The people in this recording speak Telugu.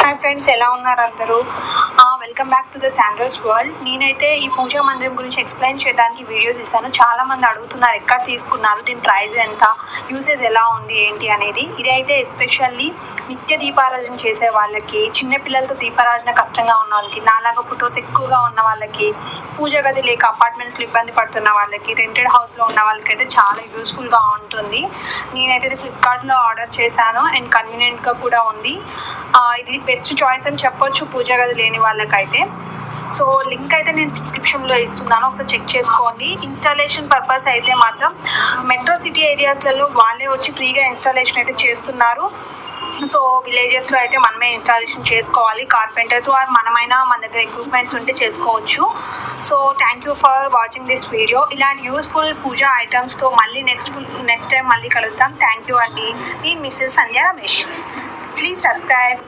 హాయ్ ఫ్రెండ్స్, ఎలా ఉన్నారు అందరూ? వెల్కమ్ బ్యాక్ టు ద శాండ్రోస్ వరల్డ్. నేనైతే ఈ పూజా మందిరం గురించి ఎక్స్ప్లెయిన్ చేయడానికి వీడియోస్ ఇస్తాను. చాలామంది అడుగుతున్నారు ఎక్కడ తీసుకున్నారు, దీని ప్రైస్ ఎంత, యూసేజ్ ఎలా ఉంది ఏంటి అనేది. ఇదైతే ఎస్పెషల్లీ నిత్య దీపారాధన చేసే వాళ్ళకి, చిన్నపిల్లలతో దీపారాధన కష్టంగా ఉన్న వాళ్ళకి, నాలాగా ఫొటోస్ ఎక్కువగా ఉన్న వాళ్ళకి, పూజ గది లేక అపార్ట్మెంట్స్లో ఇబ్బంది పడుతున్న వాళ్ళకి, రెంటెడ్ హౌస్లో ఉన్న వాళ్ళకి అయితే చాలా యూస్ఫుల్గా ఉంటుంది. నేనైతే ఫ్లిప్కార్ట్లో ఆర్డర్ చేశాను అండ్ కన్వీనియంట్గా కూడా ఉంది. ఇది బెస్ట్ చాయిస్ అని చెప్పొచ్చు పూజ గది లేని వాళ్ళకైతే. సో లింక్ అయితే నేను డిస్క్రిప్షన్లో ఇస్తున్నాను, ఒకసారి చెక్ చేసుకోండి. ఇన్స్టాలేషన్ పర్పస్ అయితే మాత్రం మెట్రో సిటీ ఏరియాస్లలో వాళ్ళే వచ్చి ఫ్రీగా ఇన్స్టాలేషన్ అయితే చేస్తున్నారు. సో విలేజెస్లో అయితే మనమే ఇన్స్టాలేషన్ చేసుకోవాలి కార్పెంటర్తో, మనమైనా మన దగ్గర ఎక్విప్మెంట్స్ ఉంటే చేసుకోవచ్చు. So thank you for watching this video. ఇలాంటి యూస్ఫుల్ పూజా ఐటమ్స్తో మళ్ళీ నెక్స్ట్ టైం మళ్ళీ కలుద్దాం. థ్యాంక్ యూ అండి. నేను Mrs Sandhya Ramesh. Please subscribe.